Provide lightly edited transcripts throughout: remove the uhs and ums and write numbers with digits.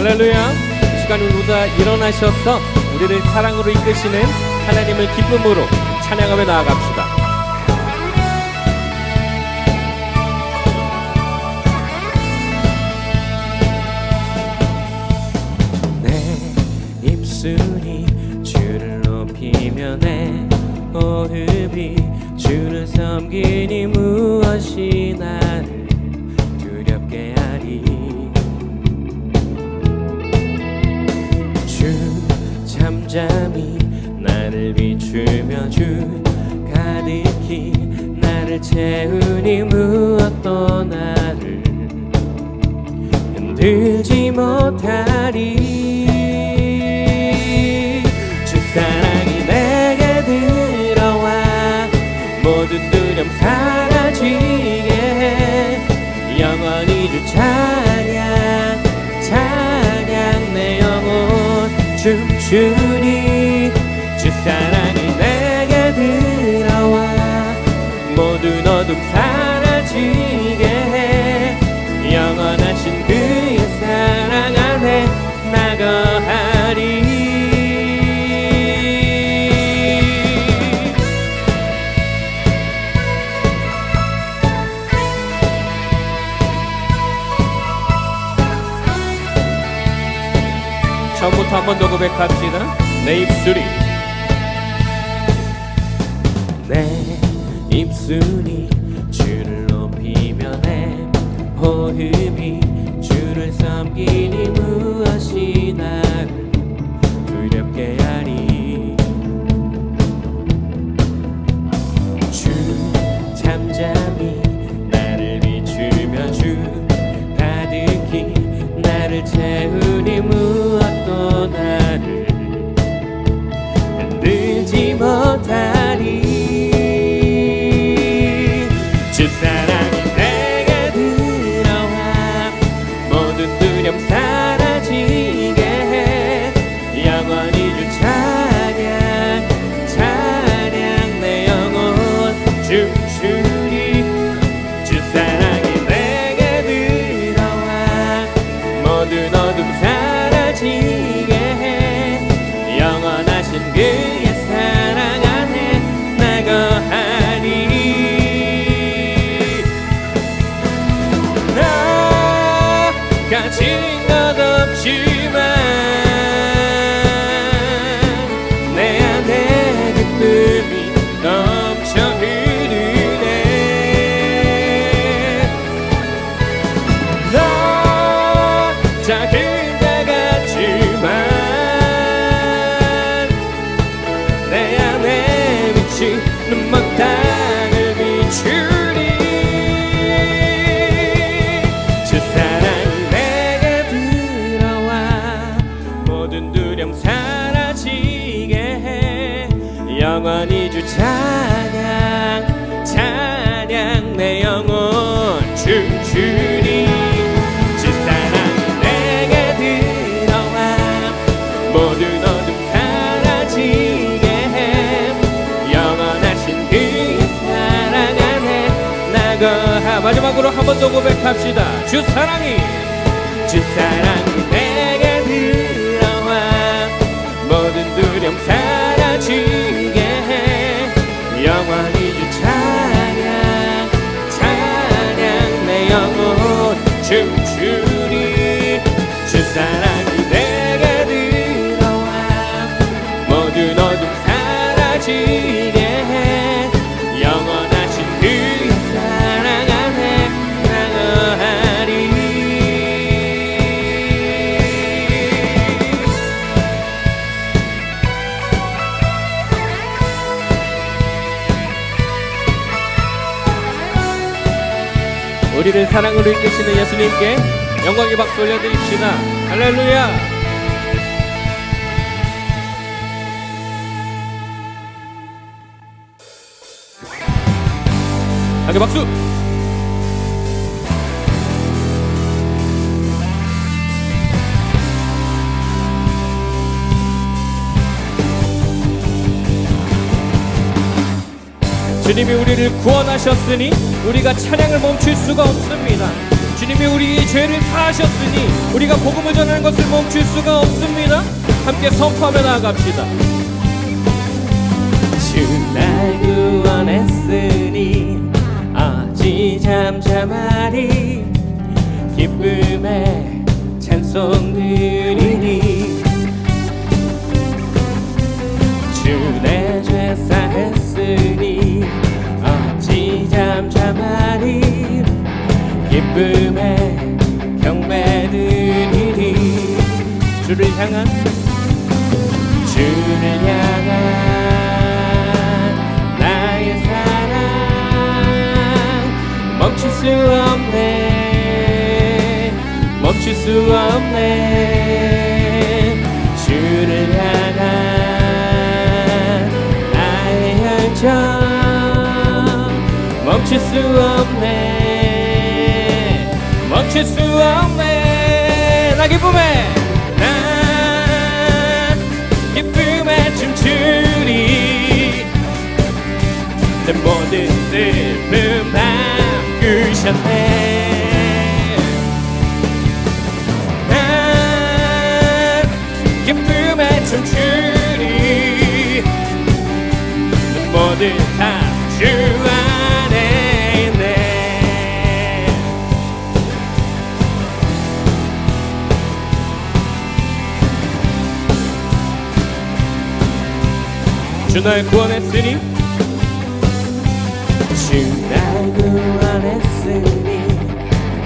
할렐루야. 이 시간 우리가 일어나셔서 우리를 사랑으로 이끄시는 하나님을 기쁨으로 찬양하며 나아갑시다. 내 입술이 주를 높이며 내 호흡이 주를 섬기니 무엇이 나를 두렵게 하리. 주 잠잠히 나를 비추며 주 가득히 나를 채우니 무엇도 나를 흔들지 못하리. 주 사랑이 내게 들어와 모든 두려움 사라지게 해. 영원히 주 찬양 찬양 내 영혼 춤추니. 주 사랑이 내게 들어와 모든 어둠 사라지게 해. 영원하신 그의 사랑 안에 나거하리. 처음부터 한 번 더 고백합시다. 내 입술이 주를 높이며 내 호흡이 주를 섬기니 무엇이 나를 두렵게 하리. 주 잠잠히 나를 비추며 주 가득히 나를 채우니 무엇도 나를 흔들지 못하리. 주 사랑이 내게 들어와 모든 두려움 사라지게 해. 영원히 주 찬양 찬양 내 영혼 춤추리. 주 사랑이 내게 들어와 모든 어둠 사라지게 해. 영원하신 그의 사랑 안에 나거하리. 가진 것 없지만 내 안에 기쁨이 넘쳐 흐르네. 나 작은 자 같지만 내 안에 비친 눈먼 땅을 비추리. 주 사랑이 내게 들어와 모든 두려움 사라지게 해. 영원히 주 찬양 찬양 내 영혼 춤추리. 주 사랑이 내게 들어와 모든 어둠 사라지게 해. 영원하신 그의 사랑 안에 나거하. 마지막으로 한 번 더 고백합시다. 주 사랑이 내게 들어와 모든 두려움 사라지게 해. 영원히 주 찬양 찬양 내 영혼 춤추리. 주 사랑이 내게 들어와 모든 어둠 사라지게 해. 영원하신 그의 사랑 안에 나거하리. 우리를 사랑으로 이끄시는 예수님께 영광의 박수 올려드립시다. 할렐루야. 함께 박수. 주님이 우리를 구원하셨으니 우리가 찬양을 멈출 수가 없습니다. 주님이 우리 죄를 사하셨으니 우리가 복음을 전하는 것을 멈출 수가 없습니다. 함께 선포하며 나아갑시다. 주 날 구원했으니 어찌 잠잠하리. 기쁨에 찬송 드리니 주 내 죄 사했으니 어찌 잠잠하리. 기쁨에 경배드리니 주를 향한 나의 사랑 멈출 수 없네. 멈출 수 없네. 주를 향한 나의 열정 멈출 수 없네. 멈출 수 없네. 나 기쁨에 춤추리. 내 모든 슬픔 바꾸셨네. 난 기쁨에 춤추리. 내 모든 다 주 안에 있네. 주 날 구원했으니 주 날 구원했으니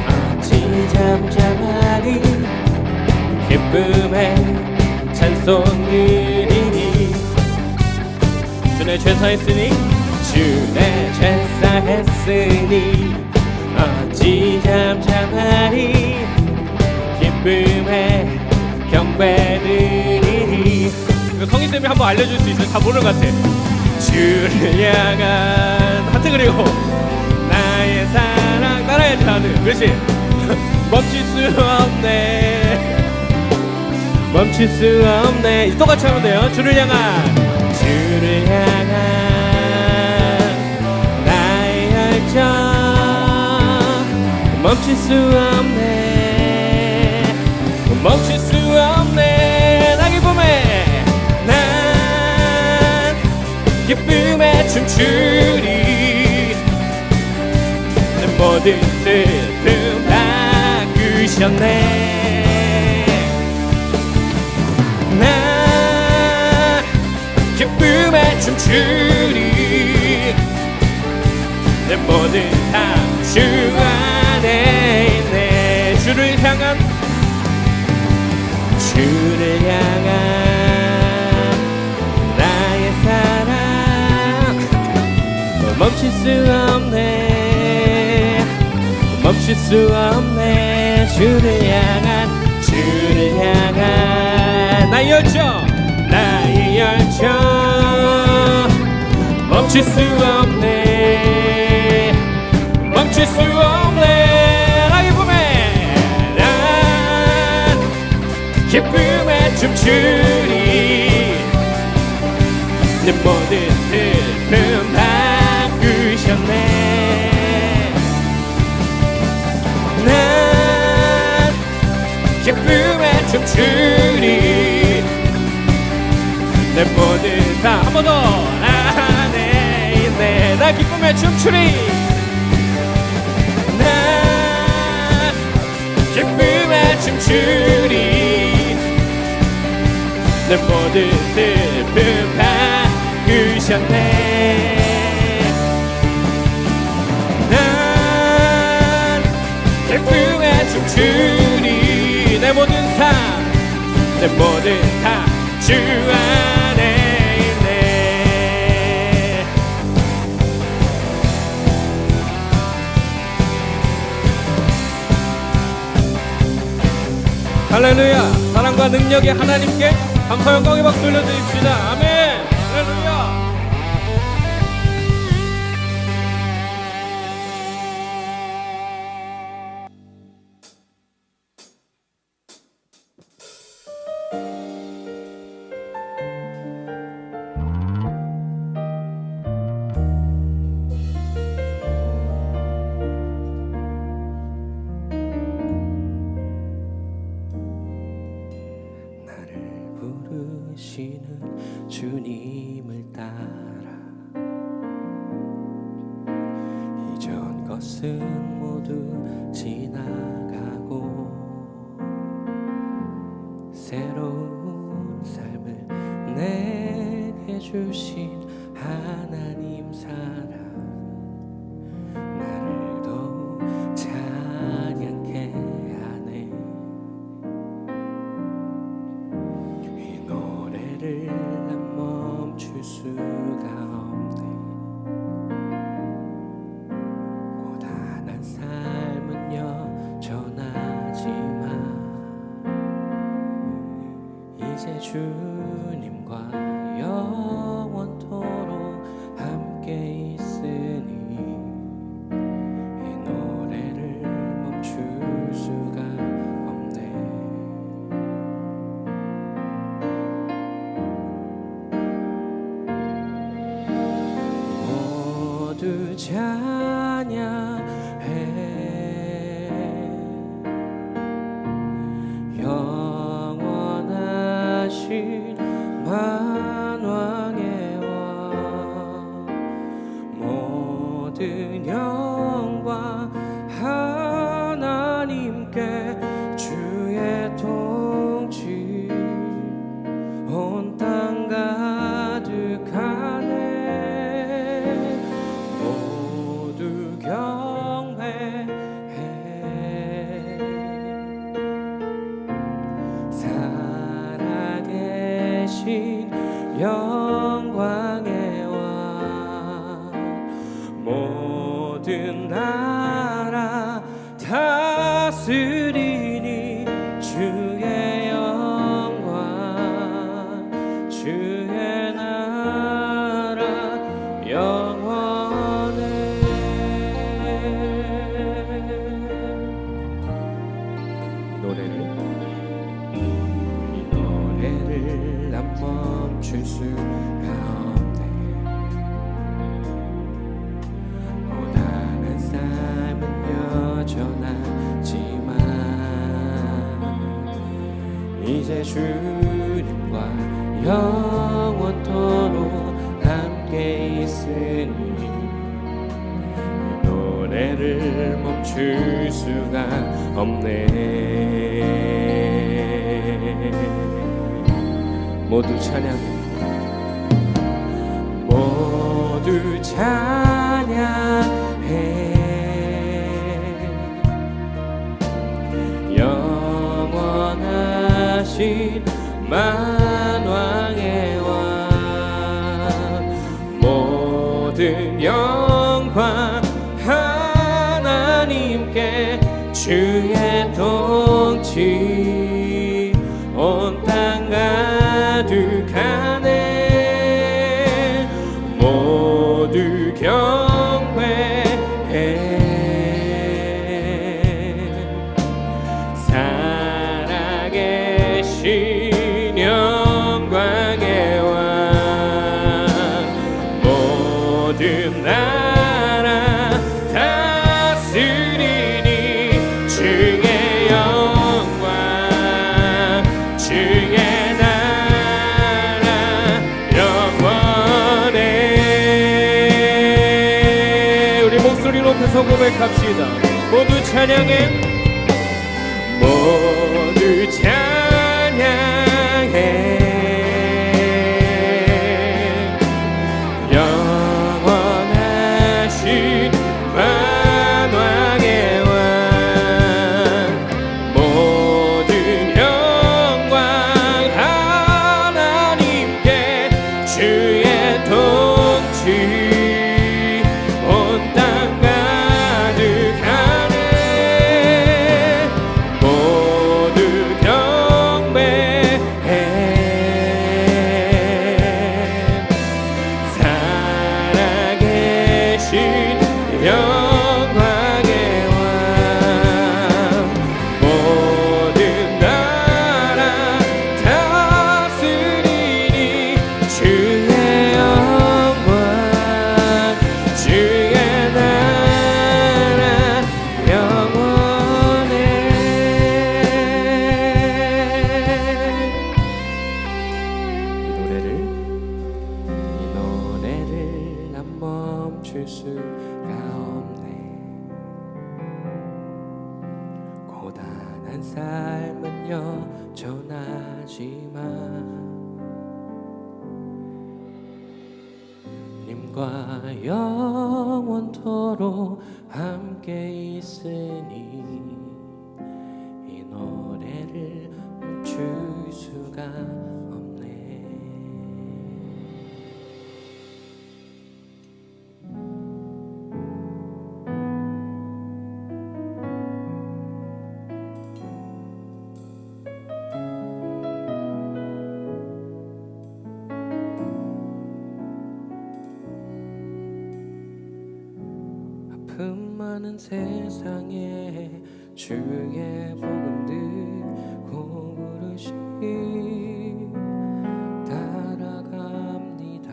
어찌 잠잠하리. 기쁨에 찬송 드리니 주 내 죄 사했으니 주 내 죄 사했으니 어찌 잠잠하리. 기쁨에 경배드리니. 성인 때문에 한번 알려줄 수 있어요? 다 모르는 것 같아. 주를 향한 하트 그리고 나의 사랑 따라야지 다들. 그렇지. 멈출 수 없네. 멈출 수 없네. 똑같이 하면 돼요. 주를 향한 나의 열정 멈출 수 없네. 멈출 수 없네. 나 기쁨에 기쁨에 춤추리. 내 모든 슬픔 바꾸셨네. 난 기쁨에 춤추리. 내 모든 다 주 안에 있네. 주를 향한 나의 사랑 멈출 수 없네. 멈출 수 없네. 주를 향한 나의 열정 멈출 수 없네. 멈출 수 없네. 나의 기쁨에 난 기쁨에 춤추리. 내 모든 슬픔 바꾸셨네. 난 기쁨에 춤추리. 내 모든 다 한 번 더 안에 있네. 나 기쁨에 춤추리. 난 기쁨에 춤추리. 내 모든 슬픔 바꾸셨네. 난 기쁨에 춤추리. 내 모든 삶 주 안에 있네. 할렐루야. 사랑과 능력의 하나님께 감사 영광의 박수 올려드립시다. 아멘. 할렐루야. 주님을 따라 이전 것은 모두 지나가고 새로운 삶을 내게 주신 하나님 사랑 나를 더욱 찬양케 하네. 이 노래를 난 멈출 수가 없네. 고단한 삶은 여전하지만 이제 주님과 영원토록 함께 있으니 이 노래를 멈출 수가 없네. 모두 찬양해 영원하신 만왕의 왕 모든 영광 하나님께 주의 통치 온 땅 가득하네. 모두 경배해 살아계신 영광의 왕 모든 나라 다스리니 주의 영광 주의 나라 영원해. 이 노래를 난 멈출 수가 없네. 고단한 삶은 여전하지만 이제 주님과 영원토록 함께 있으니 이 노래를 멈출 수가 없네. 모두 찬양해 모두 찬양해 영원하신 만왕의 왕 모든 영광 하나님께 주의 통치 온 땅 가득하네. 모두 경배해 살아계신 영광의 왕 모든 나라 다스리니 주의 영광 주의 나라 영원해. 우리 목소리 높여서 고백합시다. 모두 찬양해 모두 찬양해 영원하신 만왕의 왕 모든 영광 하나님께 주의 통치 온 땅 가득하네. 모두 경배해 고단한 삶은 여전하지만 님과 영원토록 함께 있으니 이 노래를 멈출 수가 없네. 아픔 많은 세상에 주의 복음 듣고 부르시 따라갑니다.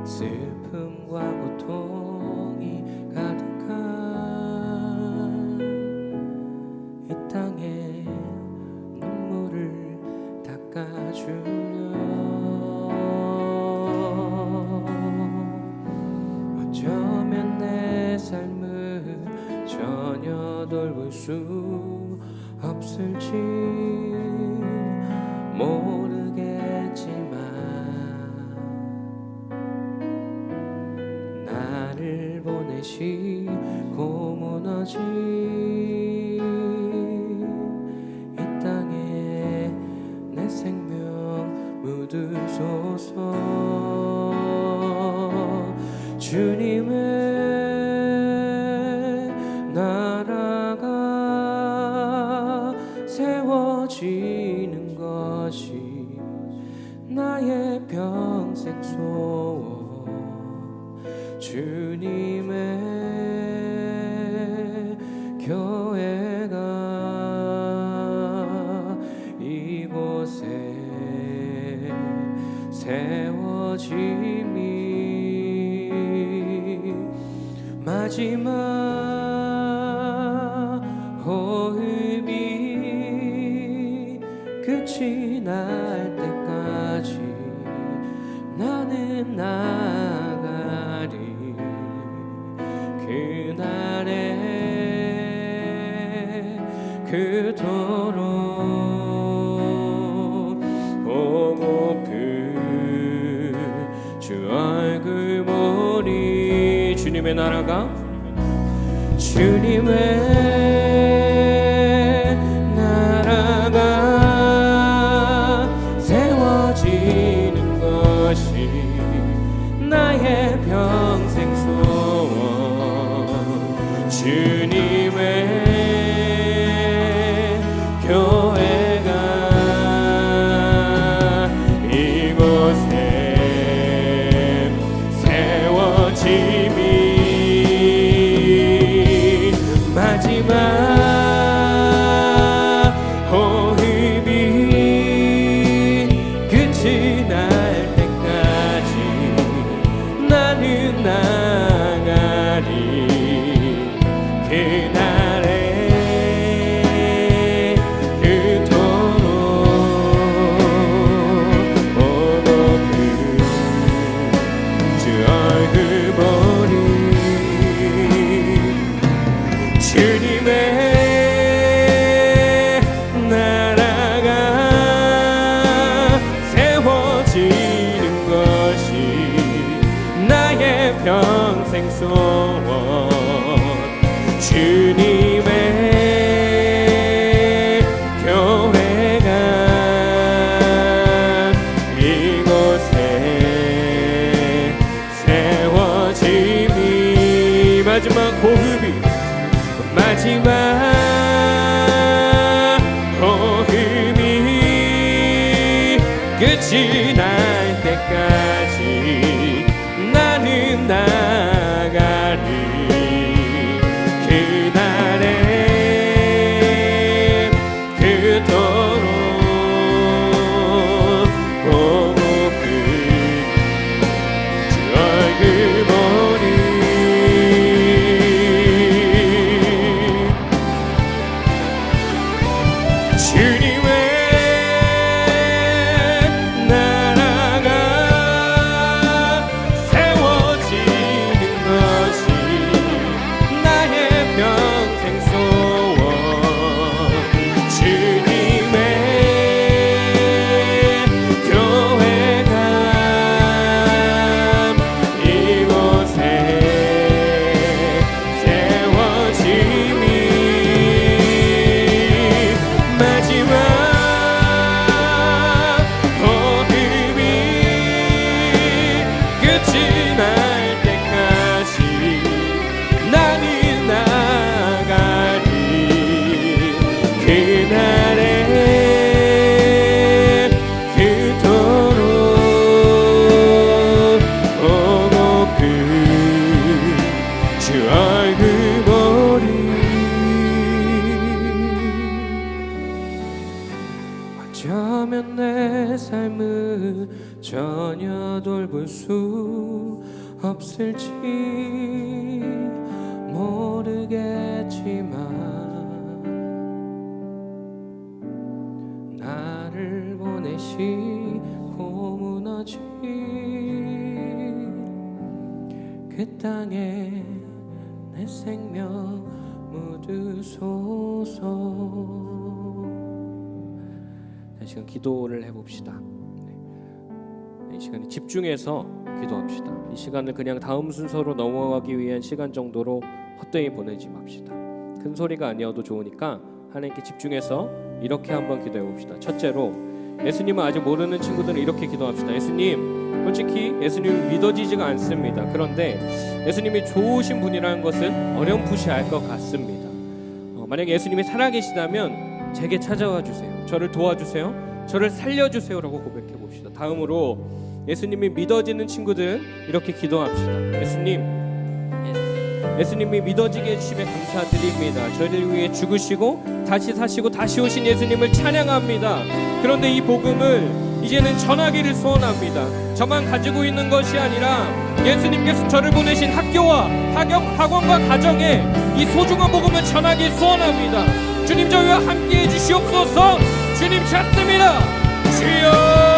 슬픔과 고통이 가득한 이 땅에 눈물을 닦아주려 어쩌면 내 삶을 전혀 돌볼 수 없을지 모르겠지만 나를 보내시고 무너진 이 땅에 내 생명 묻으소서. 주님의 나라가 세워지는 것이 나의 평생 소원. 주님의 교회가 이곳에 세워짐이 마지막 호흡이 끝이 날 때까지 나는 나가리. 그날에 그토록 보고픈 주 얼굴 보니 주님의 나라가 세워지는 것이 나의 평생 소원. 주님의 교회가 이곳에 세워짐이 마지막 호흡이 끝이 날 때까지 나는 나가리. 그날에 그토록 보고픈 주 얼굴 보리. 주님의 나라가 세워지는 것이 나의 평생 소원. 주님의 교회가 이곳에 세워짐이 마지막 호흡이 마지막 호흡이 끝이 날 때까지 나는 나가리. 그날에 그토록 보고픈 주 얼굴 보니 주님의 나라가 낡은 어쩌면 내 삶을 전혀 돌볼 수 없을지 모르겠지만 나를 보내시고 무너진 그 땅에 내 생명 묻으소서. 이 시간 기도를 해봅시다. 이 시간에 집중해서 기도합시다. 이 시간을 그냥 다음 순서로 넘어가기 위한 시간 정도로 헛되이 보내지 맙시다. 큰 소리가 아니어도 좋으니까 하나님께 집중해서 이렇게 한번 기도해 봅시다. 첫째로, 예수님을 아직 모르는 친구들은 이렇게 기도합시다. 예수님, 솔직히 예수님은 믿어지지가 않습니다. 그런데 예수님이 좋으신 분이라는 것은 어렴풋이 알 것 같습니다. 만약에 예수님이 살아계시다면 제게 찾아와 주세요. 저를 도와주세요. 저를 살려주세요라고 고백해 봅시다. 다음으로, 예수님이 믿어지는 친구들은 이렇게 기도합시다. 예수님이 믿어지게 해주심에 감사드립니다. 저희를 위해 죽으시고 다시 사시고 다시 오신 예수님을 찬양합니다. 그런데 이 복음을 이제는 전하기를 소원합니다. 저만 가지고 있는 것이 아니라 예수님께서 저를 보내신 학교와 학원과 가정에 이 소중한 복음을 전하기 소원합니다. 주님, 저희와 함께해 주시옵소서. 주님 찾습니다. 주여.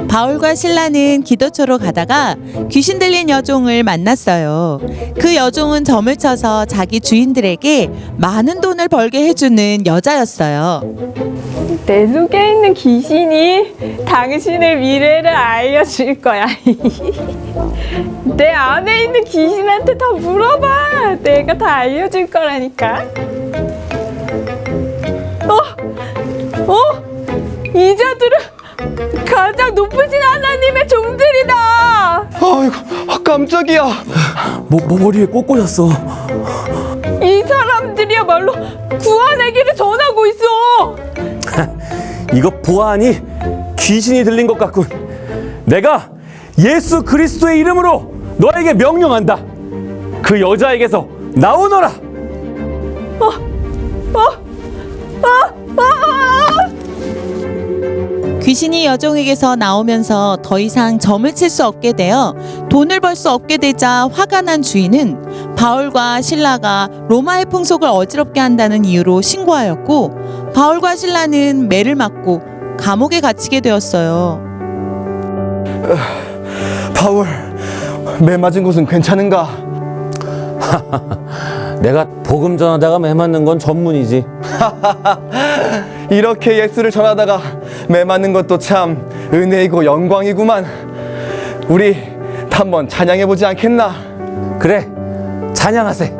바울과 신라는 기도처로 가다가 귀신 들린 여종을 만났어요. 그 여종은 점을 쳐서 자기 주인들에게 많은 돈을 벌게 해주는 여자였어요. 내 속에 있는 귀신이 당신의 미래를 알려줄 거야. 내 안에 있는 귀신한테 다 물어봐. 내가 다 알려줄 거라니까. 이 자들은 가장 높으신 하나님의 종들이다. 아이고, 깜짝이야. 머리에 꽃 꽂았어. 이 사람들이야말로 구원의 길을 전하고 있어. 이거 보아하니 귀신이 들린 것 같군. 내가 예수 그리스도의 이름으로 너에게 명령한다. 그 여자에게서 나오너라. 귀신이 여종에게서 나오면서 더 이상 점을 칠 수 없게 되어 돈을 벌 수 없게 되자 화가 난 주인은 바울과 신라가 로마의 풍속을 어지럽게 한다는 이유로 신고하였고, 바울과 신라는 매를 맞고 감옥에 갇히게 되었어요. 바울, 매 맞은 곳은 괜찮은가? 내가 복음 전하다가 매 맞는 건 전문이지. 이렇게 예수를 전하다가 매 맞는 것도 참 은혜이고 영광이구만. 우리 한번 찬양해보지 않겠나? 그래, 찬양하세.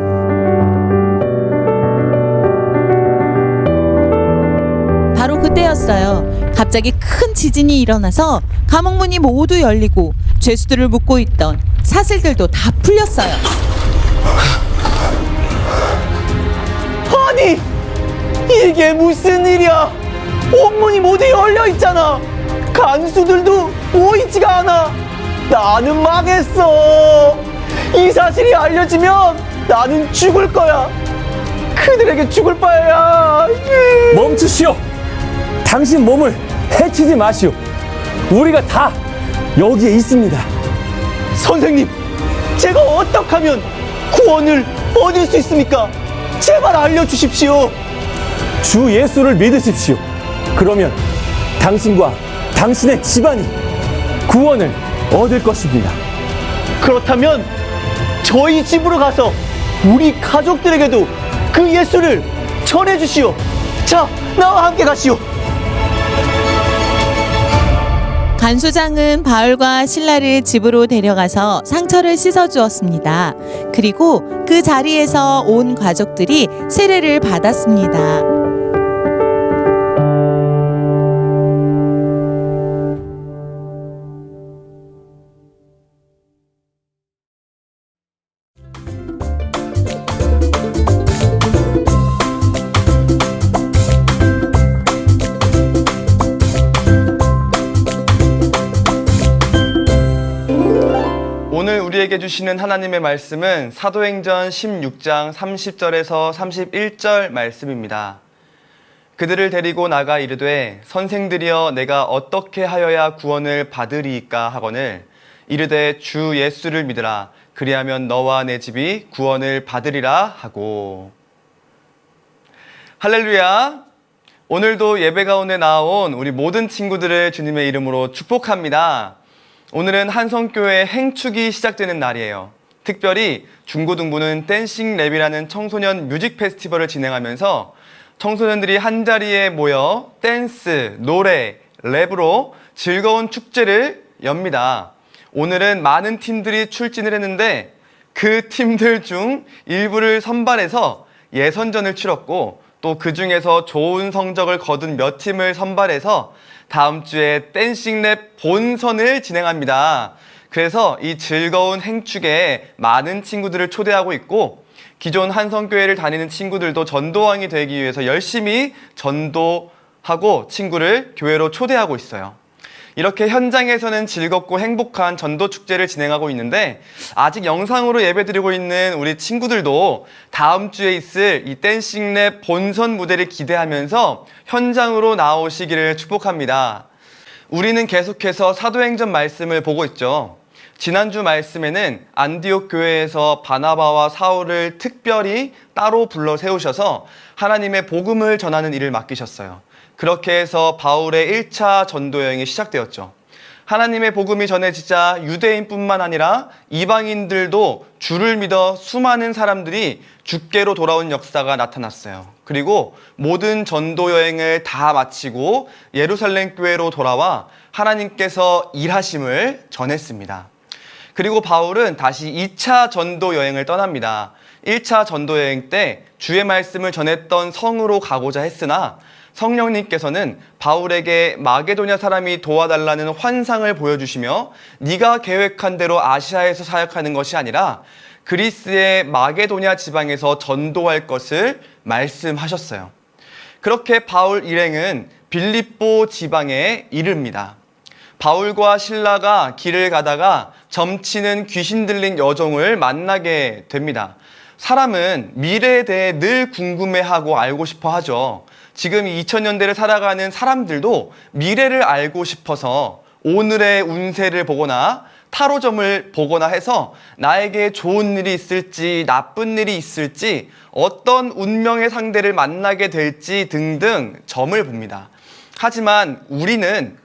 바로 그때였어요. 갑자기 큰 지진이 일어나서 감옥 문이 모두 열리고 죄수들을 묶고 있던 사슬들도 다 풀렸어요. 아니, 이게 무슨 일이야? 온문이 모두 열려있잖아. 간수들도 보이지가 않아. 나는 망했어. 이 사실이 알려지면 나는 죽을 거야. 그들에게 죽을 바야. 멈추시오. 당신 몸을 해치지 마시오. 우리가 다 여기에 있습니다. 선생님, 제가 어떻게 하면 구원을 얻을 수 있습니까? 제발 알려주십시오. 주 예수를 믿으십시오. 그러면 당신과 당신의 집안이 구원을 얻을 것입니다. 그렇다면 저희 집으로 가서 우리 가족들에게도 그 예수를 전해주시오. 자, 나와 함께 가시오. 간수장은 바울과 신라를 집으로 데려가서 상처를 씻어 주었습니다. 그리고 그 자리에서 온 가족들이 세례를 받았습니다. 오늘 우리에게 주시는 하나님의 말씀은 사도행전 16장 30절에서 31절 말씀입니다. 그들을 데리고 나가 이르되 선생들이여 내가 어떻게 하여야 구원을 받으리이까 하거늘 이르되 주 예수를 믿으라 그리하면 너와 내 집이 구원을 받으리라 하고. 할렐루야. 오늘도 예배 가운데 나온 우리 모든 친구들을 주님의 이름으로 축복합니다. 오늘은 한성교회 행축이 시작되는 날이에요. 특별히 중고등부는 댄싱랩이라는 청소년 뮤직 페스티벌을 진행하면서 청소년들이 한자리에 모여 댄스, 노래, 랩으로 즐거운 축제를 엽니다. 오늘은 많은 팀들이 출진을 했는데 그 팀들 중 일부를 선발해서 예선전을 치렀고 또 그 중에서 좋은 성적을 거둔 몇 팀을 선발해서 다음 주에 댄싱랩 본선을 진행합니다. 그래서 이 즐거운 행축에 많은 친구들을 초대하고 있고 기존 한성교회를 다니는 친구들도 전도왕이 되기 위해서 열심히 전도하고 친구를 교회로 초대하고 있어요. 이렇게 현장에서는 즐겁고 행복한 전도축제를 진행하고 있는데 아직 영상으로 예배드리고 있는 우리 친구들도 다음 주에 있을 이 댄싱랩 본선 무대를 기대하면서 현장으로 나오시기를 축복합니다. 우리는 계속해서 사도행전 말씀을 보고 있죠. 지난주 말씀에는 안디옥 교회에서 바나바와 사울을 특별히 따로 불러 세우셔서 하나님의 복음을 전하는 일을 맡기셨어요. 그렇게 해서 바울의 1차 전도 여행이 시작되었죠. 하나님의 복음이 전해지자 유대인뿐만 아니라 이방인들도 주를 믿어 수많은 사람들이 주께로 돌아온 역사가 나타났어요. 그리고 모든 전도 여행을 다 마치고 예루살렘 교회로 돌아와 하나님께서 일하심을 전했습니다. 그리고 바울은 다시 2차 전도 여행을 떠납니다. 1차 전도 여행 때 주의 말씀을 전했던 성으로 가고자 했으나 성령님께서는 바울에게 마게도냐 사람이 도와달라는 환상을 보여주시며 네가 계획한 대로 아시아에서 사역하는 것이 아니라 그리스의 마게도냐 지방에서 전도할 것을 말씀하셨어요. 그렇게 바울 일행은 빌립보 지방에 이릅니다. 바울과 실라가 길을 가다가 점치는 귀신 들린 여종을 만나게 됩니다. 사람은 미래에 대해 늘 궁금해하고 알고 싶어 하죠. 지금 2000년대를 살아가는 사람들도 미래를 알고 싶어서 오늘의 운세를 보거나 타로점을 보거나 해서 나에게 좋은 일이 있을지 나쁜 일이 있을지 어떤 운명의 상대를 만나게 될지 등등 점을 봅니다. 하지만 우리는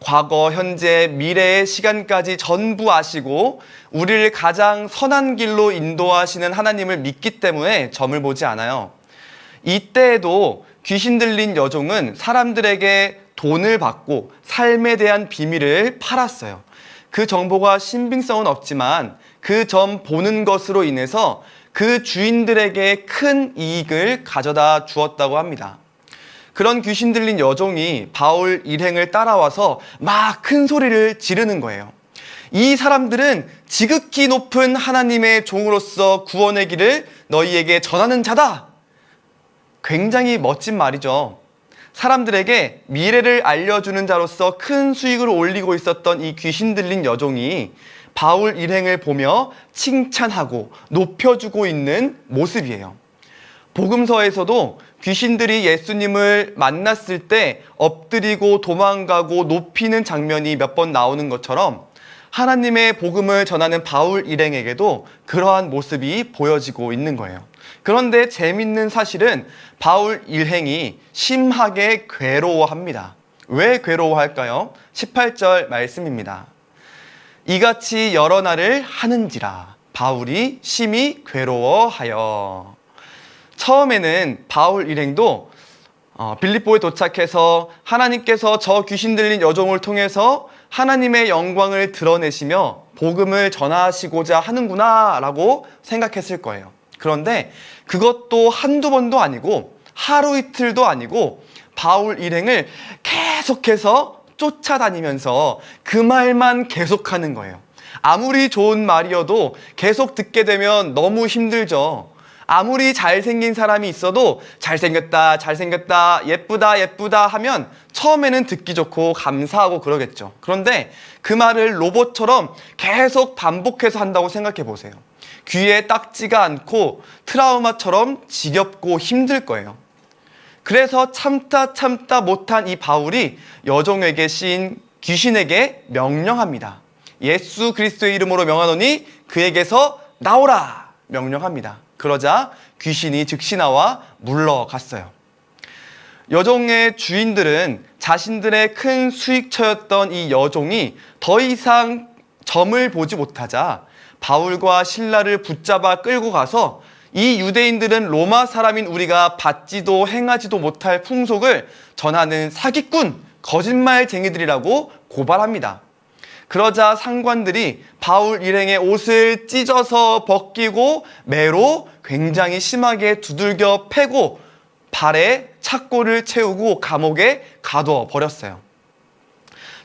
과거, 현재, 미래의 시간까지 전부 아시고 우리를 가장 선한 길로 인도하시는 하나님을 믿기 때문에 점을 보지 않아요. 이때에도 귀신 들린 여종은 사람들에게 돈을 받고 삶에 대한 비밀을 팔았어요. 그 정보가 신빙성은 없지만 그 점 보는 것으로 인해서 그 주인들에게 큰 이익을 가져다 주었다고 합니다. 그런 귀신 들린 여종이 바울 일행을 따라와서 막 큰 소리를 지르는 거예요. 이 사람들은 지극히 높은 하나님의 종으로서 구원의 길을 너희에게 전하는 자다. 굉장히 멋진 말이죠. 사람들에게 미래를 알려주는 자로서 큰 수익을 올리고 있었던 이 귀신 들린 여종이 바울 일행을 보며 칭찬하고 높여주고 있는 모습이에요. 복음서에서도 귀신들이 예수님을 만났을 때 엎드리고 도망가고 높이는 장면이 몇 번 나오는 것처럼 하나님의 복음을 전하는 바울 일행에게도 그러한 모습이 보여지고 있는 거예요. 그런데 재밌는 사실은 바울 일행이 심하게 괴로워합니다. 왜 괴로워할까요? 18절 말씀입니다. 이같이 여러 날을 하는지라 바울이 심히 괴로워하여. 처음에는 바울 일행도 빌립보에 도착해서 하나님께서 저 귀신 들린 여종을 통해서 하나님의 영광을 드러내시며 복음을 전하시고자 하는구나 라고 생각했을 거예요. 그런데 그것도 한두 번도 아니고 하루 이틀도 아니고 바울 일행을 계속해서 쫓아다니면서 그 말만 계속하는 거예요. 아무리 좋은 말이어도 계속 듣게 되면 너무 힘들죠. 아무리 잘생긴 사람이 있어도 잘생겼다, 잘생겼다, 예쁘다, 예쁘다 하면 처음에는 듣기 좋고 감사하고 그러겠죠. 그런데 그 말을 로봇처럼 계속 반복해서 한다고 생각해 보세요. 귀에 딱지가 않고 트라우마처럼 지겹고 힘들 거예요. 그래서 참다 못한 이 바울이 여종에게 씌인 귀신에게 명령합니다. 예수 그리스도의 이름으로 명하노니 그에게서 나오라 명령합니다. 그러자 귀신이 즉시 나와 물러갔어요. 여종의 주인들은 자신들의 큰 수익처였던 이 여종이 더 이상 점을 보지 못하자 바울과 실라를 붙잡아 끌고 가서 이 유대인들은 로마 사람인 우리가 받지도 행하지도 못할 풍속을 전하는 사기꾼, 거짓말쟁이들이라고 고발합니다. 그러자 상관들이 바울 일행의 옷을 찢어서 벗기고 매로 굉장히 심하게 두들겨 패고 발에 착고를 채우고 감옥에 가둬 버렸어요.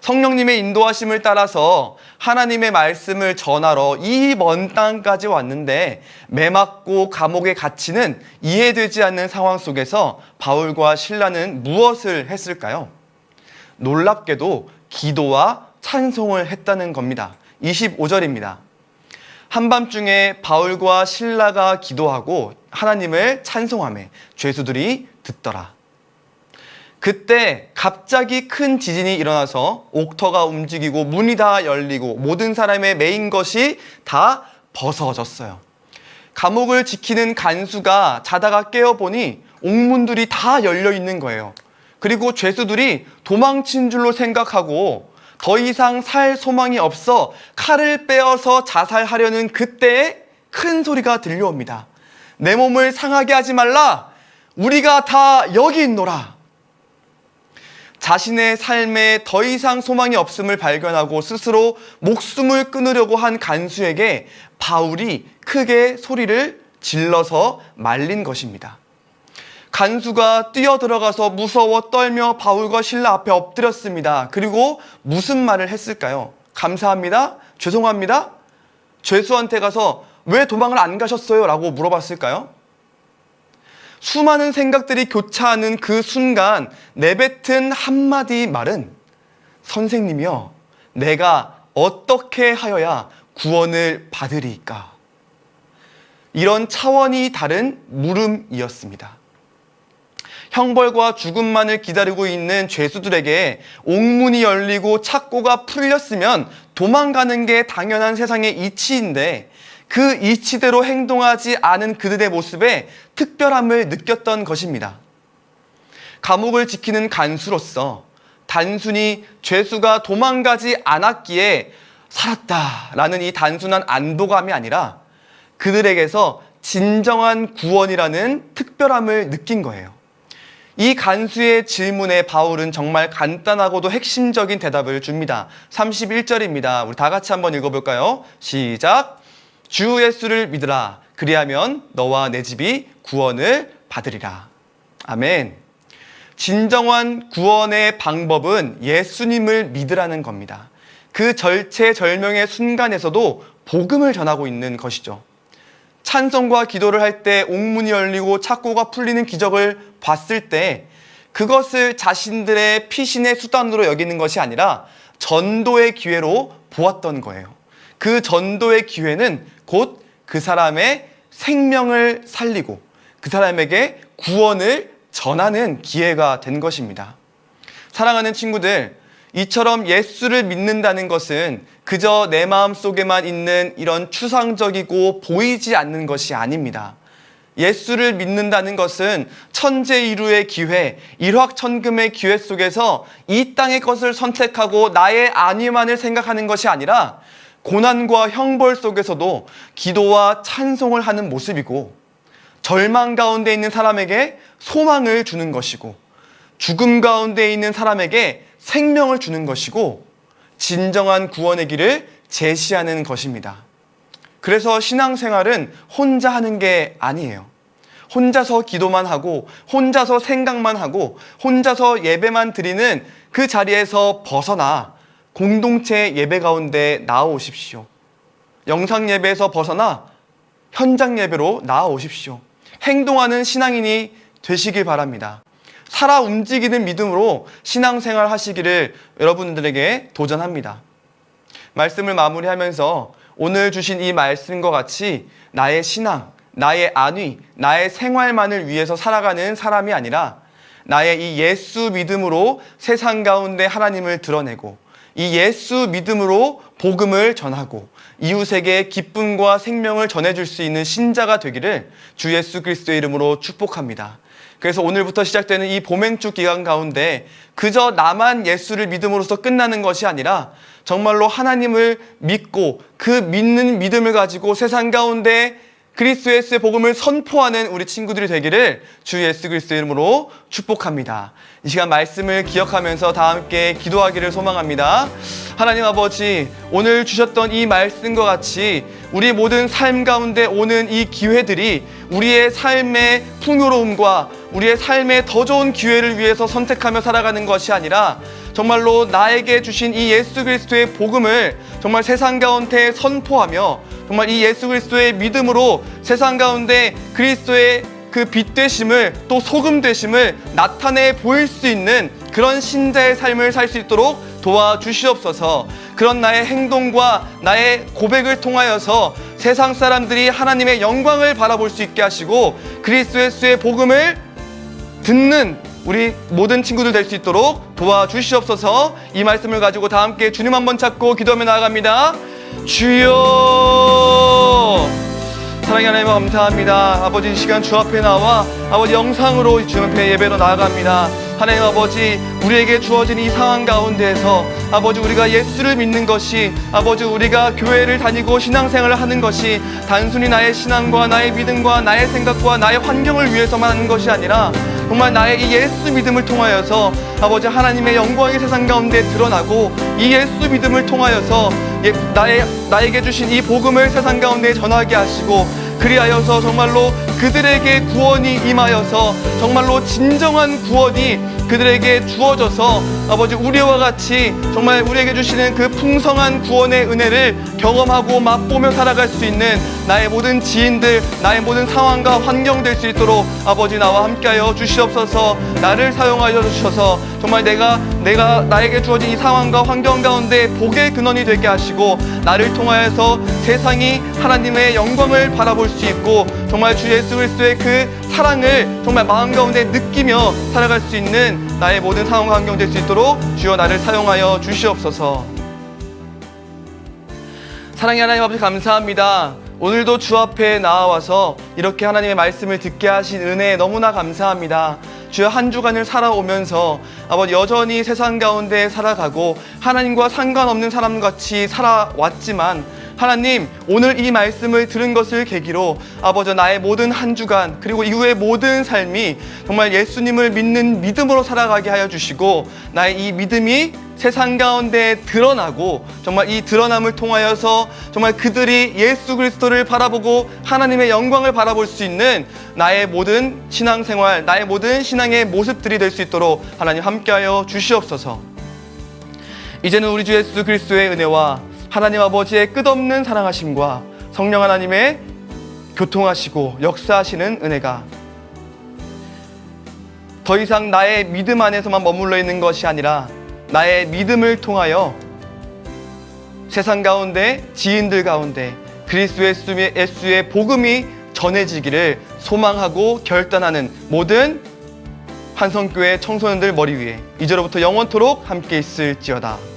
성령님의 인도하심을 따라서 하나님의 말씀을 전하러 이 먼 땅까지 왔는데 매 맞고 감옥에 갇히는 이해되지 않는 상황 속에서 바울과 실라는 무엇을 했을까요? 놀랍게도 기도와 찬송을 했다는 겁니다. 25절입니다. 한밤중에 바울과 실라가 기도하고 하나님을 찬송하며 죄수들이 듣더라. 그때 갑자기 큰 지진이 일어나서 옥터가 움직이고 문이 다 열리고 모든 사람의 매인 것이 다 벗어졌어요. 감옥을 지키는 간수가 자다가 깨어보니 옥문들이 다 열려 있는 거예요. 그리고 죄수들이 도망친 줄로 생각하고 더 이상 살 소망이 없어 칼을 빼어서 자살하려는 그때에 큰 소리가 들려옵니다. 내 몸을 상하게 하지 말라. 우리가 다 여기 있노라. 자신의 삶에 더 이상 소망이 없음을 발견하고 스스로 목숨을 끊으려고 한 간수에게 바울이 크게 소리를 질러서 말린 것입니다. 간수가 뛰어들어가서 무서워 떨며 바울과 실라 앞에 엎드렸습니다. 그리고 무슨 말을 했을까요? 감사합니다. 죄송합니다. 죄수한테 가서 왜 도망을 안 가셨어요? 라고 물어봤을까요? 수많은 생각들이 교차하는 그 순간 내뱉은 한마디 말은 선생님이여, 내가 어떻게 하여야 구원을 받으리까? 이런 차원이 다른 물음이었습니다. 형벌과 죽음만을 기다리고 있는 죄수들에게 옥문이 열리고 착고가 풀렸으면 도망가는 게 당연한 세상의 이치인데 그 이치대로 행동하지 않은 그들의 모습에 특별함을 느꼈던 것입니다. 감옥을 지키는 간수로서 단순히 죄수가 도망가지 않았기에 살았다라는 이 단순한 안도감이 아니라 그들에게서 진정한 구원이라는 특별함을 느낀 거예요. 이 간수의 질문에 바울은 정말 간단하고도 핵심적인 대답을 줍니다. 31절입니다. 우리 다 같이 한번 읽어볼까요? 시작! 주 예수를 믿으라. 그리하면 너와 내 집이 구원을 받으리라. 아멘. 진정한 구원의 방법은 예수님을 믿으라는 겁니다. 그 절체절명의 순간에서도 복음을 전하고 있는 것이죠. 찬송과 기도를 할 때 옥문이 열리고 착고가 풀리는 기적을 봤을 때 그것을 자신들의 피신의 수단으로 여기는 것이 아니라 전도의 기회로 보았던 거예요. 그 전도의 기회는 곧 그 사람의 생명을 살리고 그 사람에게 구원을 전하는 기회가 된 것입니다. 사랑하는 친구들, 이처럼 예수를 믿는다는 것은 그저 내 마음속에만 있는 이런 추상적이고 보이지 않는 것이 아닙니다. 예수를 믿는다는 것은 천재이루의 기회, 일확천금의 기회 속에서 이 땅의 것을 선택하고 나의 안위만을 생각하는 것이 아니라 고난과 형벌 속에서도 기도와 찬송을 하는 모습이고 절망 가운데 있는 사람에게 소망을 주는 것이고 죽음 가운데 있는 사람에게 생명을 주는 것이고 진정한 구원의 길을 제시하는 것입니다. 그래서 신앙생활은 혼자 하는 게 아니에요. 혼자서 기도만 하고 혼자서 생각만 하고 혼자서 예배만 드리는 그 자리에서 벗어나 공동체 예배 가운데 나아오십시오. 영상 예배에서 벗어나 현장 예배로 나아오십시오. 행동하는 신앙인이 되시길 바랍니다. 살아 움직이는 믿음으로 신앙생활 하시기를 여러분들에게 도전합니다. 말씀을 마무리하면서 오늘 주신 이 말씀과 같이 나의 신앙, 나의 안위, 나의 생활만을 위해서 살아가는 사람이 아니라 나의 이 예수 믿음으로 세상 가운데 하나님을 드러내고 이 예수 믿음으로 복음을 전하고 이웃에게 기쁨과 생명을 전해줄 수 있는 신자가 되기를 주 예수 그리스도의 이름으로 축복합니다. 그래서 오늘부터 시작되는 이 봄행축 기간 가운데 그저 나만 예수를 믿음으로써 끝나는 것이 아니라 정말로 하나님을 믿고 그 믿는 믿음을 가지고 세상 가운데 그리스도 예수의 복음을 선포하는 우리 친구들이 되기를 주 예수 그리스도의 이름으로 축복합니다. 이 시간 말씀을 기억하면서 다 함께 기도하기를 소망합니다. 하나님 아버지, 오늘 주셨던 이 말씀과 같이 우리 모든 삶 가운데 오는 이 기회들이 우리의 삶의 풍요로움과 우리의 삶의 더 좋은 기회를 위해서 선택하며 살아가는 것이 아니라 정말로 나에게 주신 이 예수 그리스도의 복음을 정말 세상 가운데 선포하며 정말 이 예수 그리스도의 믿음으로 세상 가운데 그리스도의 그 빛 되심을 또 소금 되심을 나타내 보일 수 있는 그런 신자의 삶을 살 수 있도록 도와주시옵소서. 그런 나의 행동과 나의 고백을 통하여서 세상 사람들이 하나님의 영광을 바라볼 수 있게 하시고 그리스도 예수의 복음을 듣는 우리 모든 친구들 될 수 있도록 도와주시옵소서. 이 말씀을 가지고 다 함께 주님 한번 찾고 기도하며 나아갑니다. 주여, 사랑의 하나님 감사합니다. 아버지, 이 시간 주 앞에 나와 아버지 영상으로 주 앞에 예배로 나아갑니다. 하나님 아버지, 우리에게 주어진 이 상황 가운데에서 아버지 우리가 예수를 믿는 것이 아버지 우리가 교회를 다니고 신앙생활을 하는 것이 단순히 나의 신앙과 나의 믿음과 나의 생각과 나의 환경을 위해서만 하는 것이 아니라 정말 나의 이 예수 믿음을 통하여서 아버지 하나님의 영광이 세상 가운데 드러나고 이 예수 믿음을 통하여서 나에게 주신 이 복음을 세상 가운데 전하게 하시고 그리하여서 정말로 그들에게 구원이 임하여서 정말로 진정한 구원이 그들에게 주어져서 아버지 우리와 같이 정말 우리에게 주시는 그 풍성한 구원의 은혜를 경험하고 맛보며 살아갈 수 있는 나의 모든 지인들, 나의 모든 상황과 환경 될 수 있도록 아버지 나와 함께하여 주시옵소서. 나를 사용하여 주셔서 정말 나에게 주어진 이 상황과 환경 가운데 복의 근원이 되게 하시고 나를 통하여서 세상이 하나님의 영광을 바라볼 수 있고 정말 주 예수 그리스도의 그 사랑을 정말 마음 가운데 느끼며 살아갈 수 있는 나의 모든 상황 환경 될 수 있도록 주여 나를 사용하여 주시옵소서. 사랑의 하나님 아버지 감사합니다. 오늘도 주 앞에 나와서 이렇게 하나님의 말씀을 듣게 하신 은혜에 너무나 감사합니다. 주여, 한 주간을 살아오면서 아버지 여전히 세상 가운데 살아가고 하나님과 상관없는 사람같이 살아왔지만 하나님, 오늘 이 말씀을 들은 것을 계기로 아버지 나의 모든 한 주간 그리고 이후의 모든 삶이 정말 예수님을 믿는 믿음으로 살아가게 하여 주시고 나의 이 믿음이 세상 가운데 드러나고 정말 이 드러남을 통하여서 정말 그들이 예수 그리스도를 바라보고 하나님의 영광을 바라볼 수 있는 나의 모든 신앙생활, 나의 모든 신앙의 모습들이 될 수 있도록 하나님 함께하여 주시옵소서. 이제는 우리 주 예수 그리스도의 은혜와 하나님 아버지의 끝없는 사랑하심과 성령 하나님의 교통하시고 역사하시는 은혜가 더 이상 나의 믿음 안에서만 머물러 있는 것이 아니라 나의 믿음을 통하여 세상 가운데 지인들 가운데 그리스도 예수의 복음이 전해지기를 소망하고 결단하는 모든 한성교회 청소년들 머리 위에 이제로부터 영원토록 함께 있을지어다.